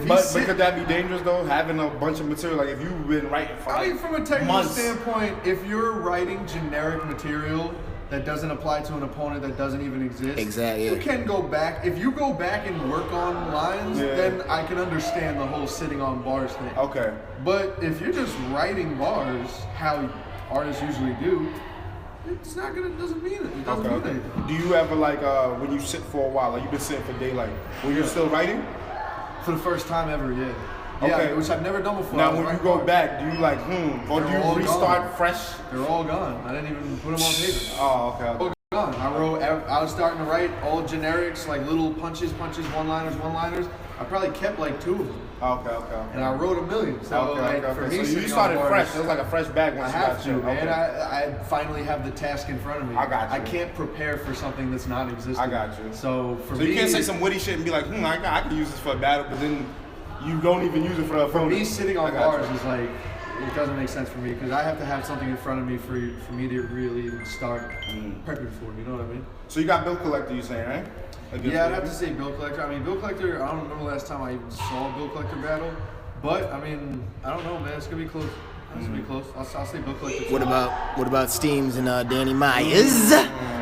B: But could that be dangerous though? Having a bunch of material, like if you've been writing for
A: from a technical
B: months.
A: standpoint, if you're writing generic material that doesn't apply to an opponent that doesn't even exist,
C: exactly,
A: you can go back. If you go back and work on lines, then I can understand the whole sitting on bars thing.
B: Okay.
A: But if you're just writing bars, how artists usually do, it's not gonna. Doesn't mean it. It doesn't mean anything.
B: Do you ever when you sit for a while, like you've been sitting for daylight, when you're still writing?
A: For the first time ever, yeah.
B: Okay.
A: Yeah, which I've never done before.
B: Now, when you go back, do you or do you restart fresh?
A: They're all gone. I didn't even put them on paper.
B: Oh, okay.
A: All gone. I was starting to write all generics, like little punches, one-liners. I probably kept like 2 of them.
B: Okay.
A: And I wrote a million. So for me,
B: so you started fresh. It was like a fresh bag once
A: I
B: you
A: have
B: got
A: to, man. I finally have the task in front of me.
B: I got you.
A: I can't prepare for something that's not existing.
B: I got you.
A: So for me,
B: you can't say some witty shit and be like, I can use this for a battle, but then you don't even use it for the opponent.
A: For me, sitting on bars is like, it doesn't make sense for me because I have to have something in front of me for me to really start prepping for it. You know what I mean?
B: So you got Bill Collector, you saying, right?
A: Yeah, I'd have to say Bill Collector. I mean, Bill Collector, I don't remember the last time I even saw a Bill Collector battle. But, I mean, I don't know, man. It's going to be close. It's going to be close. I'll say Bill Collector.
C: What about Steams and Danny Myers?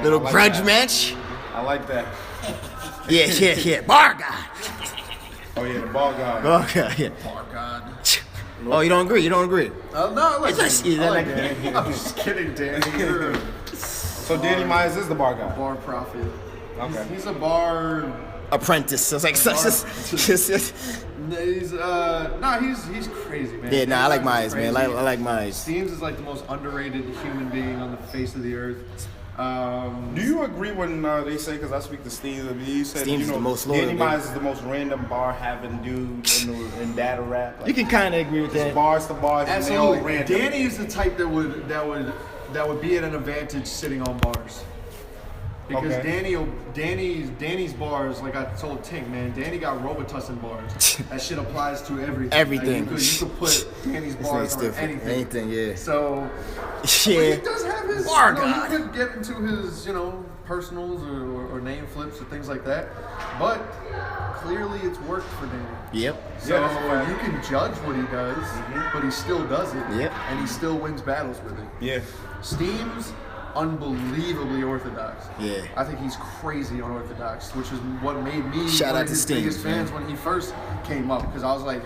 C: Little like grudge match?
B: I like that.
C: Yeah. Bar God.
B: Oh, yeah, the bar God.
C: Okay, yeah.
A: Bar God.
C: Oh, you don't agree?
A: No, I like Danny. I like
C: Danny.
A: Danny. I'm just kidding, Danny.
B: So Danny Myers is the bar guy?
A: Bar prophet.
B: Okay.
A: He's a bar
C: apprentice. So it's like
A: he's crazy, man.
C: Yeah, I like Myers, man. I like Myers.
A: Steams is like the most underrated human being on the face of the earth.
B: Do you agree when they say, because I speak to Steams, you said
C: Steams is the most loyal.
B: Danny Myers is the most random bar having dude in battle rap?
C: Like, you can kind of agree with that.
B: Bars to bars,
A: absolutely.
B: And they all random.
A: Danny is the type that would be at an advantage sitting on bars. Because Danny's bars, like I told Tink, man, Danny got Robitussin bars. That shit applies to everything.
C: Everything.
A: Like you could put Danny's bars on anything.
C: Anything, yeah.
A: So,
C: yeah.
A: he does have his,
C: Bar
A: he could get into his, personals or name flips or things like that. But clearly it's worked for Danny.
C: Yep.
A: So you can judge what he does, but he still does it.
C: Yep.
A: And he still wins battles with it.
B: Yeah.
A: Steams, unbelievably orthodox.
C: Yeah.
A: I think he's crazy unorthodox, which is what made me
C: Shout
A: one
C: out
A: of
C: to
A: his
C: Steams,
A: biggest fans when he first came up, because I was like,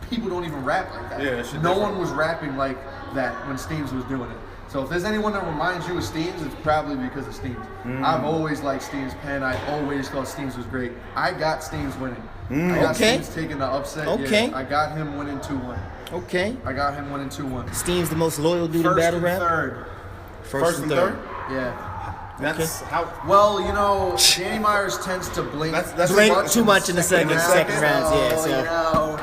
A: people don't even rap like that.
B: Yeah,
A: no one was rapping like that when Steams was doing it. So if there's anyone that reminds you of Steams, it's probably because of Steams. I've always liked Steams' pen. I always thought Steams was great. I got Steams winning. I got Steams taking the upset.
C: Okay.
A: Yeah, I got him winning 2-1.
C: Okay.
A: I got him winning 2-1.
C: Steams the most loyal dude in battle rap?
A: Third.
B: First and third?
A: Yeah.
B: That's how.
A: Well, Danny Myers tends to blink.
C: Blink too much in the second rounds. Yeah. So.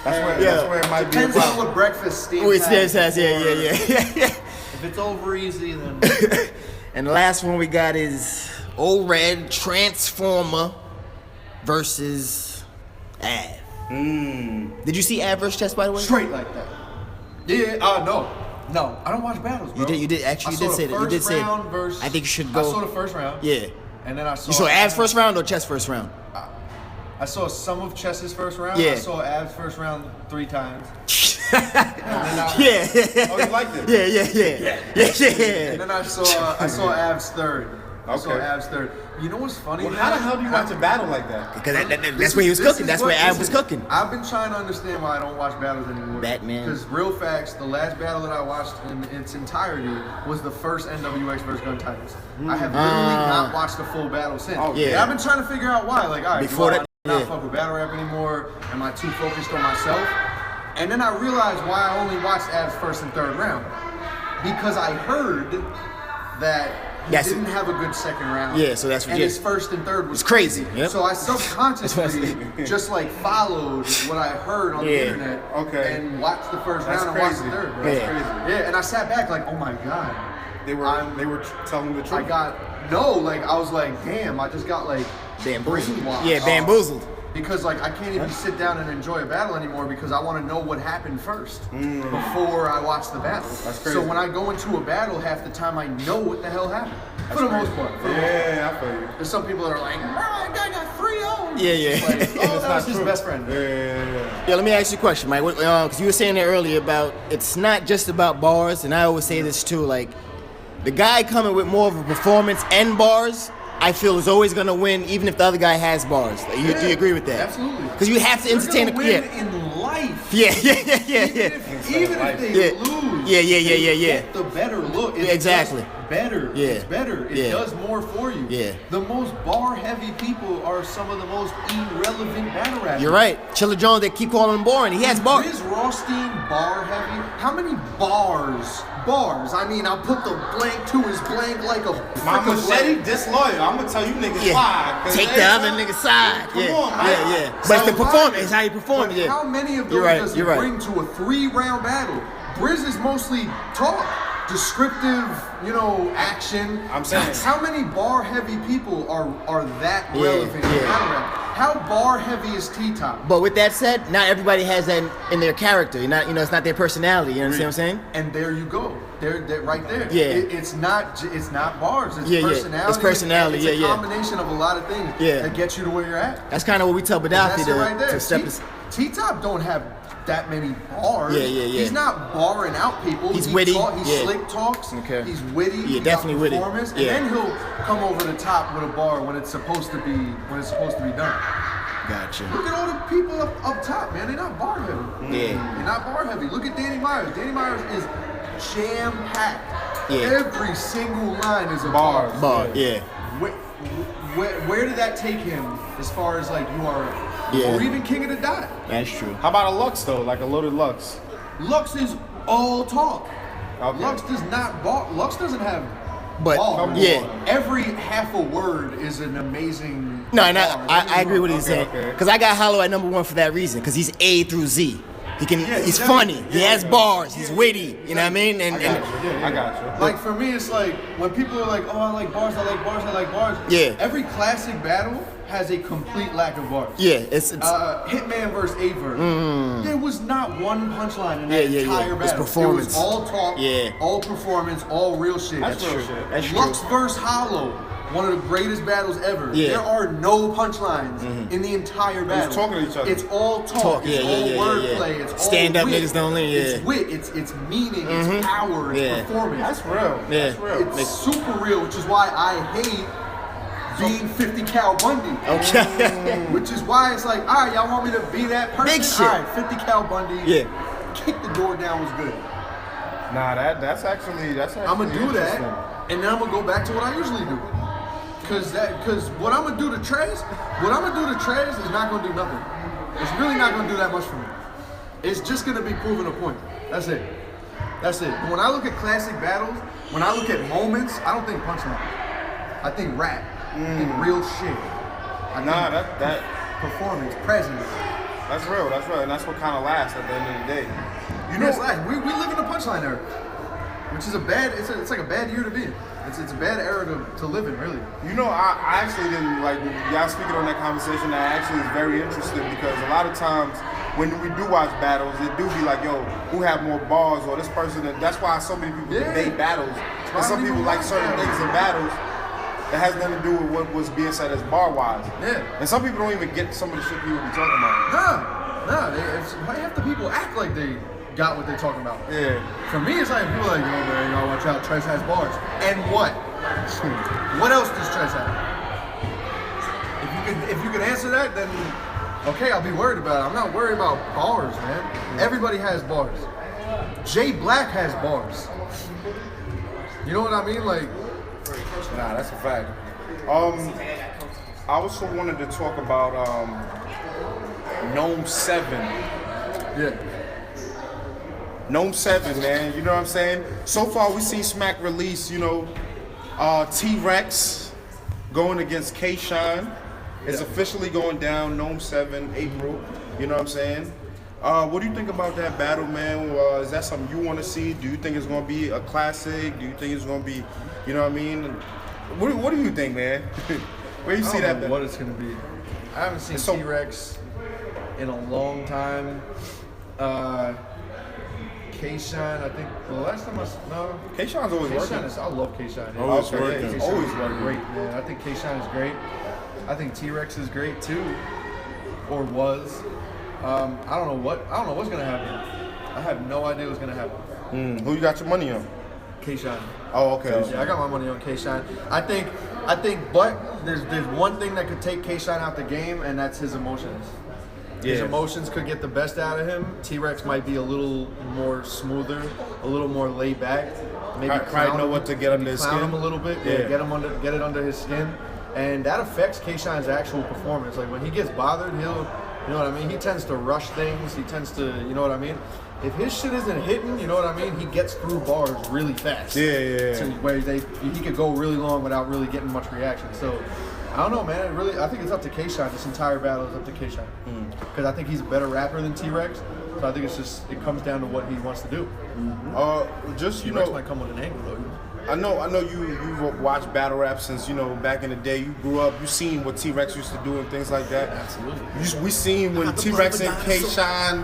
B: That's where it might be.
A: Depends on what breakfast Steve
C: has. Yeah.
A: If it's over easy, then.
C: And the last one we got is Old Red Transformer versus Av. Did you see Av versus Chess, by the way?
A: Straight like that. Yeah. No. I don't watch battles, bro.
C: You did say that. You did say. I think you should go.
A: I saw the first round.
C: Yeah.
A: And then I saw.
C: You saw Av's first round or Chess first round?
A: I saw some of Chess's first round.
C: Yeah.
A: I saw Av's first round 3 times.
C: Yeah.
B: Oh, you liked it?
C: Yeah.
A: And then I saw Av's third. I saw Av's third. You know what's funny?
B: Well, how the hell do you watch a battle like that?
C: Because that's where he was cooking. That's where Av was cooking.
A: I've been trying to understand why I don't watch battles anymore.
C: Batman.
A: Because real facts, the last battle that I watched in its entirety was the first NWX vs. Gun Titans. I have literally not watched a full battle since.
C: Oh, yeah.
A: And I've been trying to figure out why. Like, all right,
C: Before
A: do I not fuck with battle rap anymore? Am I too focused on myself? And then I realized why I only watched Av's first and third round. Because I heard that he didn't have a good second round.
C: Yeah, so that's what.
A: And his first and third was
C: crazy. Yep.
A: So I subconsciously just like followed what I heard on the internet. And watched the first round and watched the third. Bro.
B: That's crazy.
A: Yeah, and I sat back like, oh my god.
B: They were telling the truth.
A: I was like, damn, I just got like
C: bamboozled.
A: brainwashed.
C: Yeah, bamboozled.
A: Because like I can't even sit down and enjoy a battle anymore because I want to know what happened first before I watch the battle.
B: That's crazy.
A: So when I go into a battle, half the time I know what the hell happened. For the most part.
B: Yeah, I feel you.
A: There's some people that are like, that guy got 3-0.
C: Yeah.
A: Like, that was his best friend.
C: Yeah, let me ask you a question, Mike. Because you were saying that earlier about it's not just about bars, and I always say this too. Like the guy coming with more of a performance and bars, I feel is always gonna win, even if the other guy has bars. Like, do you agree with that?
A: Absolutely.
C: Because you have to entertain the
A: win in life.
C: Yeah.
A: Even if they lose.
C: Yeah.
A: Get the better look. It's
C: exactly.
A: Better.
C: Yeah.
A: It's better. It does more for you.
C: Yeah.
A: The most bar-heavy people are some of the most irrelevant battle rappers.
C: You're right. Chilla Jones, they keep calling him boring. He has bars.
A: Is Rothstein bar-heavy? How many bars? I mean, I'll put the blank to his blank like a
B: my machete disloyal. I'm gonna tell you niggas why.
C: Take the other nigga's side.
B: Come on, man.
C: Yeah. But it's the performance. It's how you perform.
A: But how many of those does he bring to a 3-round battle? Briz is mostly talk. Descriptive, action.
B: I'm saying.
A: How many bar-heavy people are that relevant in battle rap? How bar-heavy is T-Top?
C: But with that said, not everybody has that in their character. It's not their personality. You understand what I'm saying?
A: And there you go. They're right there.
C: Yeah.
A: It's not bars. It's personality.
C: It's personality.
A: It's a combination of a lot of things that get you to where you're at.
C: That's kind of what we tell Gaddafi to step his.
A: T-Top don't have that many bars.
C: Yeah.
A: He's not barring out people.
C: He's witty.
A: He slick talks.
C: Okay.
A: He's witty.
C: Yeah, definitely witty.
A: And then he'll come over the top with a bar when it's supposed to be done.
C: Gotcha.
A: Look at all the people up top, man. They're not bar heavy.
C: Yeah.
A: They're not bar heavy. Look at Danny Myers. Danny Myers is jam packed.
C: Yeah.
A: Every single line is a bar.
C: Yeah.
A: Where did that take him as far as like URL?
C: Yeah.
A: Or even King of the Dot?
C: That's true.
B: How about a Lux though? Like a loaded Lux?
A: Lux is all talk.
B: Okay.
A: Lux does not bar. Lux doesn't have
C: But
A: bars.
C: yeah.
A: Every half a word is an amazing.
C: I agree with what he's saying. Because I got Hollow at number 1 for that reason. Because he's A through Z. He's funny. He has bars. He's witty. You know what I mean?
B: I got you.
A: Like for me, it's like when people are like, "Oh, I like bars. I like bars. I like bars."
C: Yeah.
A: Every classic battle has a complete lack of bars.
C: Yeah. It's
A: Hitman versus Aver. There was not one punchline in that entire battle.
C: It's performance.
A: It was all talk.
C: Yeah.
A: All performance. All real shit.
B: That's real shit.
C: That's
A: Lux
C: true.
A: versus Hollow. One of the greatest battles ever.
C: Yeah.
A: There are no punchlines in the entire battle.
B: It's talking to each other.
A: It's all talk. It's all wordplay. It's all
C: Stand-up
A: wit.
C: niggas don't lean.
A: It's wit. It's meaning. It's power. It's performance.
B: That's real.
C: Yeah.
B: That's real.
A: It's super real, which is why I hate being 50 Cal Bundy.
C: Okay.
A: Which is why it's like, all right, y'all want me to be that person?
C: Big shit.
A: All right, 50 Cal Bundy.
C: Yeah.
A: Kick the door down was good.
B: Nah, that's actually
A: I'm gonna do that, and then I'm gonna go back to what I usually do. Cause what I'm gonna do to Trez is not gonna do nothing. It's really not gonna do that much for me. It's just gonna be proving a point. That's it. When I look at classic battles, when I look at moments, I don't think punchline. I think rap. I think real shit.
B: That
A: Performance, presence.
B: that's real, and that's what kind of lasts at the end of the day.
A: You know, we live in a punchline era, which is it's like a bad year to be in. It's a bad era to live in, really.
B: You know, I actually didn't like y'all speaking on that conversation. That actually is very interesting because a lot of times when we do watch battles, it do be like, yo, who have more bars or this person. That's why so many people debate battles. And some people like certain things in battles that has nothing to do with what was being said as bar wise. Yeah. And some people don't even get some of the shit people be talking about.
A: Nah. Half the people act like they got what they're talking about.
B: Yeah.
A: For me, it's like people are like, yo, man, y'all watch out. Trez has bars. And what? What else does Trez have? If you could answer that, then okay, I'll be worried about it. I'm not worried about bars, man. Everybody has bars. Jay Black has bars. You know what I mean? Like,
B: nah, that's a fact. I also wanted to talk about Gnome 7.
A: yeah.
B: Gnome 7, man. You know what I'm saying? So far, we see Smack release, T-Rex going against K-Shine. It's officially going down, Gnome 7, April. You know what I'm saying? What do you think about that battle, man? Is that something you want to see? Do you think it's going to be a classic? Do you think it's going to be, you know what I mean? What do you think, man? Where do you see that?
A: I don't know what it's going to be. I haven't seen T-Rex in a long time. K-Shine, I think the last time
B: K-Shine's always working.
A: I love K-Shine.
D: Always working.
A: He's always great, man. I think K-Shine is great. I think T-Rex is great too, or was. I don't know what's gonna happen. I have no idea what's gonna happen.
B: Who you got your money on?
A: K-Shine.
B: Oh, okay.
A: Yeah, I got my money on K-Shine. I think, but there's one thing that could take K-Shine out the game, and that's his emotions. His emotions could get the best out of him. T-Rex might be a little more smoother, a little more laid back. Maybe
B: probably know what to get under his skin.
A: Clown him a little bit. Yeah, get it under his skin, and that affects K-Shine's actual performance. Like when he gets bothered, you know what I mean. He tends to rush things. He tends to, you know what I mean. If his shit isn't hitting, you know what I mean. He gets through bars really fast.
B: Yeah.
A: To where he could go really long without really getting much reaction. So. I don't know, man. I think it's up to K-Shine. This entire battle is up to K-Shine. Because I think he's a better rapper than T-Rex. So I think it comes down to what he wants to do.
B: Just,
A: T-Rex might come with an angle, though.
B: I know you've watched battle rap since, back in the day. You grew up, you seen what T-Rex used to do and things like that.
A: Absolutely.
B: We seen when T-Rex and K-Shine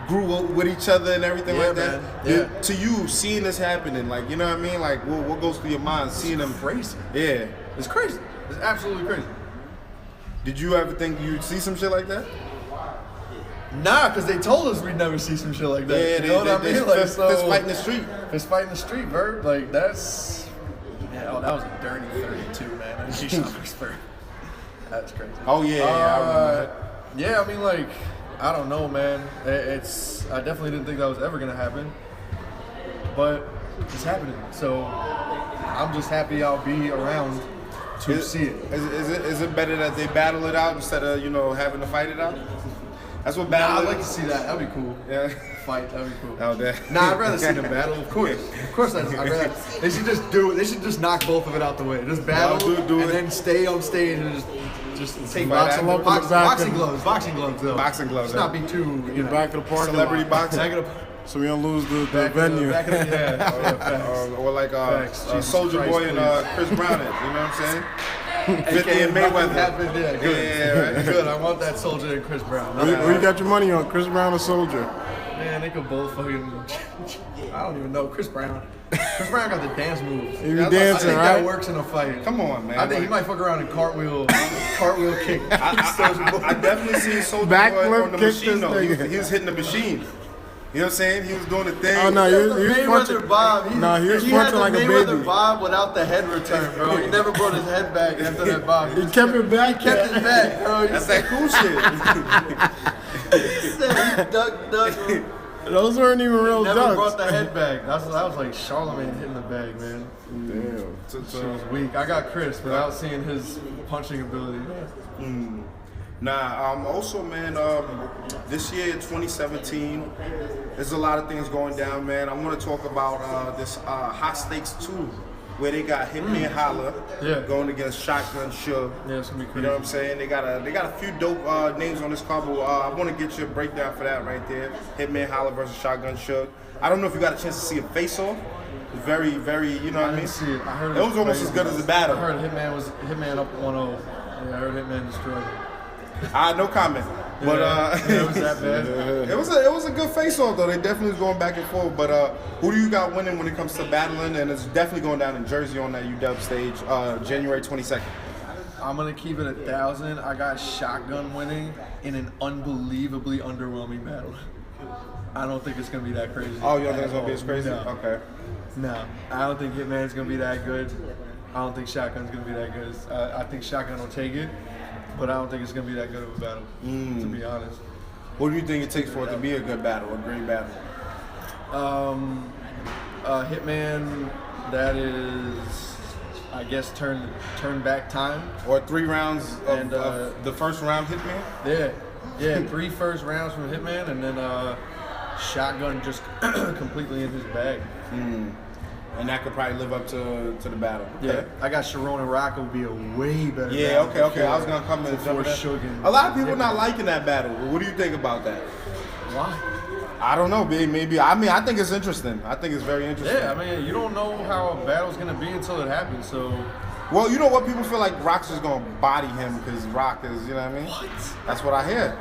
B: grew up with each other and everything like that.
A: Yeah.
B: To you, seeing this happening, like, you know what I mean? Like, what goes through your mind seeing them?
A: Crazy.
B: Yeah.
A: It's crazy. It's absolutely crazy.
B: Did you ever think you'd see some shit like that?
A: Nah, because they told us we'd never see some shit like that.
B: Yeah,
A: you know what I mean? Like,
B: fist fight in the street.
A: Fist fight in the street, Bird. Like, that's... Yeah, that was a dirty 32, man. That's crazy.
B: Oh, yeah, I remember that.
A: Yeah, I mean, like, I don't know, man. I definitely didn't think that was ever going to happen. But it's happening. So I'm just happy I'll be around to see it.
B: Is it better that they battle it out instead of, having to fight it out? That's what battle
A: I'd like to see that. That'd be cool.
B: Yeah.
A: Fight, that'd be cool.
B: Oh,
A: I'd rather see them battle. Of course, I'd rather. They should just do it. They should just knock both of it out the way. Just battle,
B: do
A: and
B: it.
A: then stay on stage and just take
B: Boxing
A: boxing gloves. Boxing gloves, though.
B: Boxing gloves.
A: Let's not be too.
D: Back to the parking
B: Celebrity
D: lot.
B: boxing.
D: So we don't lose the
A: Back
D: venue.
B: Or like Soulja Boy and Chris Brown. You know what I'm saying? 50 and Mayweather.
A: Yeah, good.
B: Yeah, right.
A: Good. I want that Soulja and Chris Brown.
D: Who you got your money on, Chris Brown or Soldier?
A: Man, they could both fucking. I don't even know. Chris Brown. Chris Brown got the dance moves.
D: He be dancing,
A: I think
D: right?
A: that works in a fight.
B: Come on, man.
A: I think he might fuck around and cartwheel kick.
B: I definitely seen Soulja Boy
D: Backflip
B: on the
D: kick
B: machine,
D: this
B: though.
D: nigga.
B: He was hitting the machine. You know what I'm saying? He was doing the thing.
D: Oh, no, he was punching.
A: Mayweather Bob.
D: He was punching like a
A: Mayweather
D: baby.
A: Bob without the head return, bro. He never brought his head back after that Bob.
D: He kept it back.
A: He kept it back, bro.
B: That's that cool shit.
A: He duck.
D: Those weren't even real
A: Never
D: ducks.
A: brought the head back. That was like Charlemagne hitting the bag, man.
D: Damn.
A: She was weak. I got Chris without seeing his punching ability.
B: Also, man, this year, 2017, there's a lot of things going down, man. I want to talk about this Hot Stakes 2, where they got Hitman Holla going against Shotgun Suge.
A: Yeah, it's gonna be crazy.
B: You know what I'm saying? They got a few dope names on this card, but I want to get you a breakdown for that right there. Hitman Holla versus Shotgun Suge. I don't know if you got a chance to see a face-off. Very, very, you know what I mean?
A: I didn't see it. I heard
B: it was almost as good as the battle.
A: I heard Hitman up 1-0. Yeah, I heard Hitman destroyed.
B: No comment. But
A: it was that bad.
B: It was a good face-off though. They definitely was going back and forth. But who do you got winning when it comes to battling? And it's definitely going down in Jersey on that UW stage, January 22nd.
A: I'm gonna keep it 1,000. I got Shotgun winning in an unbelievably underwhelming battle. I don't think it's gonna be that crazy.
B: Oh, you don't think it's gonna be as crazy?
A: No.
B: Okay.
A: No, I don't think Hitman's gonna be that good. I don't think Shotgun's gonna be that good. I think Shotgun will take it, but I don't think it's gonna be that good of a battle. To be honest.
B: What do you think it takes for it to be a good battle, a great battle?
A: Hitman, that is, I guess, turn back time.
B: Or 3 rounds of,
A: And,
B: of the first round Hitman?
A: Yeah, 3 first rounds from Hitman, and then Shotgun just completely in his bag.
B: And that could probably live up to the battle. Okay.
A: Yeah, I got Sharon and Rock would be a way better.
B: Yeah,
A: battle
B: okay. I was gonna come in and jump
A: before
B: in.
A: Sugar.
B: A lot of people not liking that battle. What do you think about that?
A: Why?
B: I don't know, maybe. I mean, I think it's interesting. I think it's very interesting.
A: Yeah, I mean, you don't know how a battle's gonna be until it happens. So,
B: Well, you know what? People feel like Rock's just gonna body him because Rock is, you know what I mean?
A: what?
B: That's what I hear.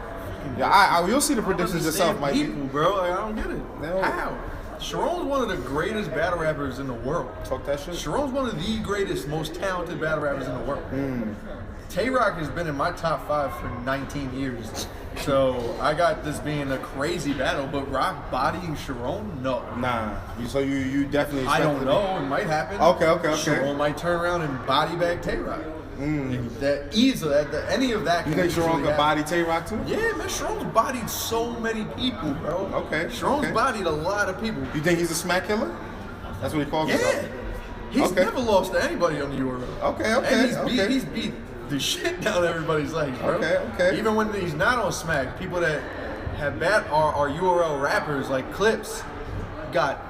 B: Yeah, you'll see the predictions yourself,
A: Understand
B: Mikey.
A: people, bro. Like, I don't get it.
B: No.
A: How? Sharon's one of the greatest battle rappers in the world.
B: Talk that shit.
A: Sharon's one of the greatest, most talented battle rappers in the world. Tay-Rock has been in my top 5 for 19 years. So I got this being a crazy battle, but Rock bodying Sharon? No.
B: Nah. So you definitely.
A: I
B: expect
A: don't
B: it to
A: know. It might happen.
B: Okay.
A: Sharon might turn around and body bag Tay-Rock. That easily, any of that.
B: You
A: can
B: think Sharon
A: easily
B: could
A: happen.
B: body Tay-Rock too?
A: Yeah, man, Sharon's bodied so many people, bro.
B: Okay,
A: Sharon's
B: okay.
A: bodied a lot of people.
B: You think he's a smack killer? That's what he calls
A: Yeah.
B: himself.
A: He's
B: Okay.
A: never lost to anybody on the URL.
B: Okay,
A: And he's beat the shit down everybody's legs, bro.
B: Okay.
A: Even when he's not on Smack, people that have are URL rappers like Clips got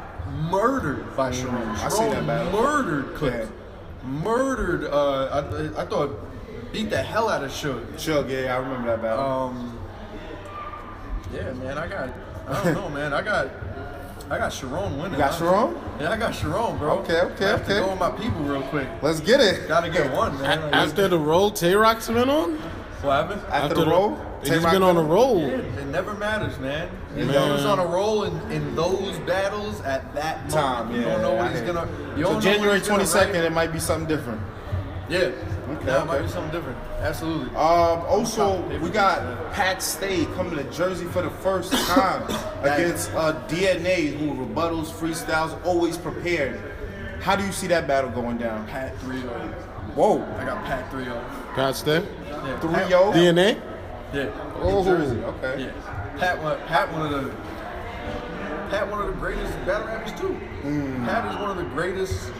A: murdered by Sharon.
B: I seen that battle.
A: Murdered Clips. Murdered. I thought beat the hell out of Suge.
B: Suge, yeah, I remember that battle.
A: Yeah, man, I don't know, man. I got Sharon winning.
B: You got Sharon?
A: Yeah, I got Sharon, bro.
B: Okay.
A: I have to go with my people real quick.
B: Let's get it.
A: Gotta get one, man. Like,
D: After the roll Tay-Rock's been on?
A: what happened?
B: After the roll?
D: He's
B: Tay-Rock
D: been on a
B: battle?
D: roll.
A: Yeah, it never matters, man. He
D: Man.
A: was on a roll in those battles at that moment.
B: Time,
A: You
B: yeah,
A: don't know what
B: I
A: he's
B: hear
A: gonna.
B: So
A: You don't know what
B: January
A: he's gonna
B: 22nd,
A: write.
B: it might be something different.
A: Yeah.
B: Okay,
A: That might
B: okay.
A: be something different. Absolutely.
B: Also, we got Pat Stay coming to Jersey for the first time against DNA, who rebuttals, freestyles, always prepared. How do you see that battle going down?
A: Pat 3-0.
B: Whoa,
A: I got Pat 3-0.
D: God stay.
A: Yeah.
B: 3-0?
D: DNA?
A: Yeah.
B: In Jersey, okay.
A: Yeah. Pat one of the greatest battle rappers too. Pat is one of the greatest.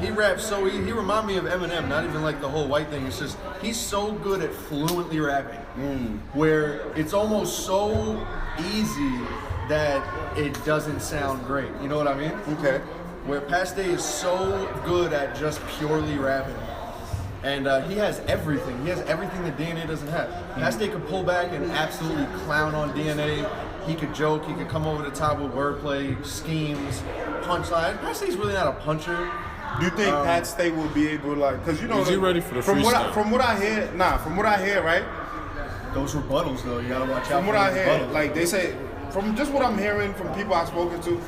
A: He raps so he remind me of Eminem, not even like the whole white thing. It's just he's so good at fluently rapping, where it's almost so easy that it doesn't sound great. You know what I mean?
B: Okay.
A: Where Pat Stay is so good at just purely rapping. And he has everything. He has everything that DNA doesn't have. Pat Stay could pull back and absolutely clown on DNA. He could joke. He could come over the top with wordplay, schemes, punchline. Pat Stay's really not a puncher.
B: Do you think Pat Stay will be able to, like, because you know,
D: Is he ready for the
B: from
D: freestyle?
B: what I hear, right?
A: Those rebuttals, though, you gotta watch out
B: From
A: for
B: what I
A: those
B: hear,
A: rebuttals.
B: like they say, from just what I'm hearing from people I've spoken to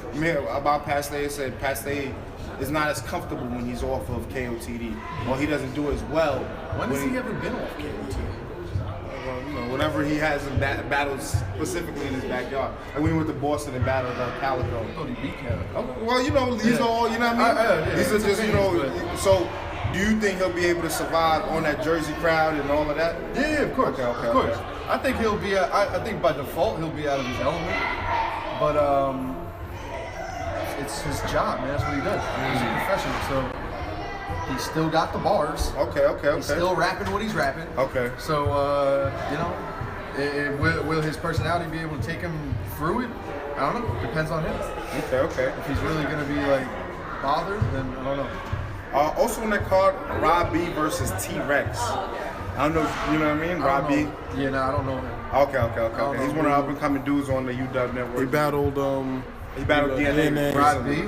B: about Pat Stay, it said Pat Stay is not as comfortable when he's off of KOTD, or he doesn't do as well.
A: When has he ever been off KOT?
B: You know, whenever he has in battles specifically in his backyard. And we went to Boston and battled Calico.
A: I thought he beat Calico.
B: Oh, well, you know, these are all, you know what I mean?
A: Yeah,
B: These are
A: it's
B: just, you
A: opinions,
B: know, so do you think he'll be able to survive on that Jersey crowd and all of that?
A: Yeah, of course.
B: Okay,
A: of course. I think he'll be. I think by default he'll be out of his element. But it's his job, man. That's what he does. He's a professional, so he's still got the bars.
B: Okay.
A: He's still rapping what he's rapping.
B: Okay.
A: So you know, will his personality be able to take him through it? I don't know. Depends on him.
B: Okay.
A: If he's really gonna be like bothered, then I don't know.
B: Also on that card, Rob B versus T-Rex. I don't know, you know what I mean? Rob B.
A: Yeah, no, I don't know him.
B: Okay. He's one of the up and coming dudes on the UW network.
D: He battled
B: He battled DNA.
A: Rob B.